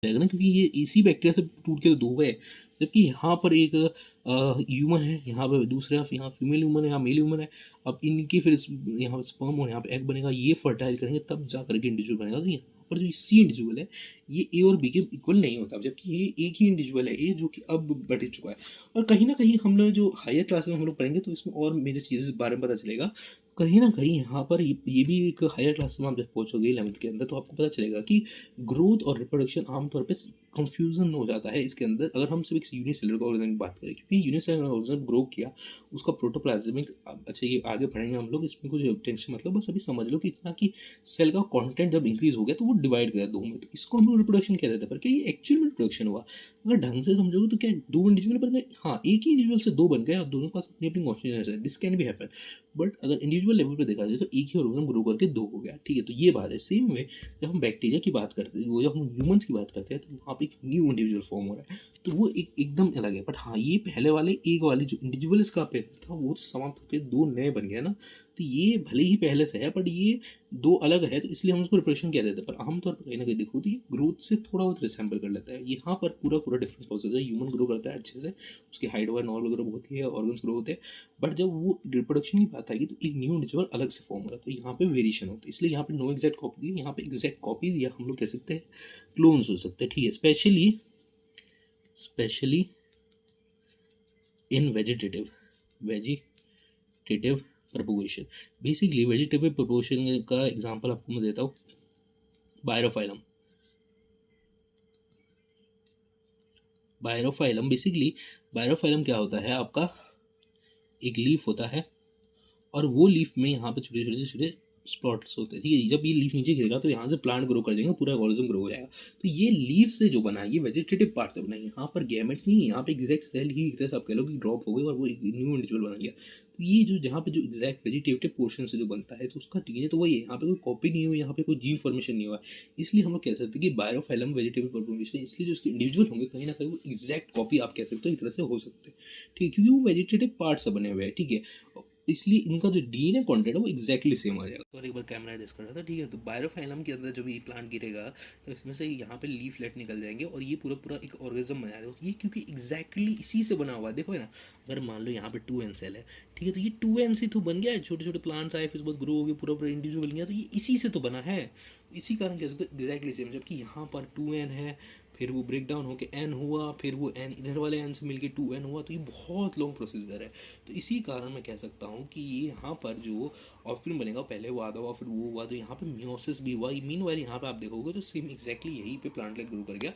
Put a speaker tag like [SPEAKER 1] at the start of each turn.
[SPEAKER 1] जाएगा ना, क्योंकि ये इसी बैक्टीरिया से टूट के तो 2 गए। जबकि यहाँ पर एक ह्यूमन है, यहाँ पे दूसरा यहाँ फीमेल ह्यूमन है, यहाँ मेल ह्यूमन है। अब इनके फिर यहाँ पे स्पर्म और यहाँ पे एग बनेगा, ये फर्टाइल करेंगे तब जा करके इंडिविजुअल बनेगा। तो यहाँ पर जो सी इंडिविजुअल है ये ए और बी के इक्वल नहीं होता, जबकि ये एक ही इंडिविजुअल है ए, जो कि अब बढ़ चुका है। और कहीं ना कहीं हम लोग जो हायर क्लास में हम लोग पढ़ेंगे तो इसमें और मेजर चीज़ें बारे में पता चलेगा। कहीं ना कहीं यहाँ पर ये भी एक हायर क्लास में आप जब पहुँचोगे 11th के अंदर, तो आपको पता चलेगा कि ग्रोथ और रिप्रोडक्शन आमतौर पे कंफ्यूजन हो जाता है इसके अंदर, अगर हम सिर्फ एक यूनिसेलुलर ऑर्गेनिज्म की बात करें। क्योंकि यूनिसेलुलर ऑर्गेनिज्म ग्रो किया, उसका प्रोटोप्लाज्मिक, अच्छा ये आगे पढ़ेंगे हम लोग, इसमें कुछ टेंशन मतलब, बस अभी समझ लो कि इतना कि सेल का कंटेंट जब इंक्रीज हो गया तो वो डिवाइड कर दो में, तो इसको हम लोग रिप्रोडक्शन कह देते हैं। पर क्या ये एक्चुअल में रिप्रोडक्शन हुआ? अगर ढंग से समझोगे तो क्या दो इंडिविजुअल बन गए? हाँ, एक ही इंडिविजुअल से दो बन गए और दोनों के पास अपनी अपनी कॉन्स्टिट्यूएंट्स है, this can be happen. But अगर इंडिविजुअल लेवल पे देखा जाए तो एक ही ऑर्गेनिज्म ग्रो करके दो हो गया, ठीक है। तो ये बात है। सेम में जब हम बैक्टीरिया की बात करते हैं, वो जब हम ह्यूमंस की बात करते हैं, तो वहाँ पे एक न्यू इंडिविजुअल फॉर्म हो रहा है, तो वो एक एकदम अलग है। बट हाँ, ये पहले वाले एक वाले जो इंडिविजुअल इसका पेरेंट्स था वो तो समाप्त होकर दो नए बन गए ना। तो ये भले ही पहले से है, बट ये दो अलग है, तो इसलिए हम उसको रिप्रेशन कह देते हैं। पर आमतौर पर कहीं ना कहीं देखो तो ये ग्रोथ से थोड़ा बहुत रिसेंबल कर लेता है। यहाँ पर पूरा पूरा डिफरेंस प्रोसेस है। ह्यूमन ग्रो करता है अच्छे से, उसकी हाइट वगैरह नॉर्मल वगैरह होती है, ऑर्गन्स ग्रो होते हैं। बट जब वो रिप्रोडक्शन की बात आएगी तो एक न्यू इंडिविजुअल अलग से फॉर्म हो रहा है, तो यहाँ पे वेरिएशन होता है। इसलिए यहाँ पे नो एग्जैक्ट कॉपी, यहाँ पे एग्जैक्ट कॉपीज या हम लोग कह सकते हैं क्लोन्स हो सकते हैं, ठीक है। Specially specially in vegetative propagation. Basically vegetative propagation का एग्जांपल आपको मैं देता हूँ, बायरोफाइलम। बायरोफाइलम बेसिकली, बायरोफाइलम क्या होता है आपका, एक लीफ होता है और वो लीफ में यहाँ पे छोटे छोटे छोटे स्पॉट्स होते हैं, ठीक है। जब ये लीफ नीचे गिरेगा तो यहाँ से प्लांट ग्रो कर जाएगा, पूरा ऑर्गेनिज्म ग्रो हो जाएगा। तो ये लीफ से जो बना है ये वेजिटेटिव पार्ट से बना है। यहाँ पर गैमेट्स नहीं है, यहाँ पे एग्जैक्ट सेल ही जैसे आप कह लो कि ड्रॉप हो गई और वो एक न्यू इंडिविजुअल बना गया। तो ये जो जहाँ पे जो एग्जैक्ट वेजिटेटिव पोर्शन से जो बनता है, तो उसका डीएनए तो वही है, यहाँ पे कोई कॉपी नहीं हुई, यहाँ पे कोई जीन फॉर्मेशन नहीं हुआ। इसलिए हम लोग कह सकते हैं कि बायोफाइलम वेजिटेबल प्रोपोगेशन, इसलिए जो उसके इंडिविजुअल होंगे कहीं ना कहीं वो एग्जैक्ट कॉपी आप कह सकते हो एक तरह से हो सकते हैं, ठीक है, क्योंकि वो वेजिटेटिव पार्ट से बने हुए हैं, ठीक है। इसलिए इनका जो डीएनए कंटेंट है वो एक्जैक्टली सेम आ जाएगा। और एक बार कैमरा एडजस्ट कर रहा था, ठीक है। तो बायोफाइलम के अंदर जब ये प्लांट गिरेगा तो इसमें से यहाँ पे लीफलेट निकल जाएंगे और ये पूरा पूरा एक ऑर्गेनिज्म बना देगा। ये क्योंकि एग्जैक्टली इसी से बना हुआ है, देखो है ना। अगर मान लो यहाँ पे 2n सेल है, ठीक है, तो ये 2n से तो बन गया है, छोटे छोटे प्लांट्स आए फिर बहुत ग्रो हो गए, पूरा पूरा इंडिविजुअल बन गया, तो ये इसी से तो बना है। इसी कारण कह सकते हो एग्जैक्टली सेम। जबकि यहाँ पर 2n है, फिर वो ब्रेक डाउन होकर n हुआ, फिर वो n इधर वाले n से मिलके 2n हुआ, तो ये बहुत लॉन्ग प्रोसीजर है। तो इसी कारण मैं कह सकता हूँ कि ये यहाँ पर जो ऑफस्प्रिंग बनेगा, पहले वो आधा हुआ फिर वो हुआ, तो यहाँ पे मियोसिस भी हुआ। मीन वाइल यहाँ पे आप देखोगे तो सेम एग्जैक्टली यहीं पे प्लांटलेट ग्रो कर गया।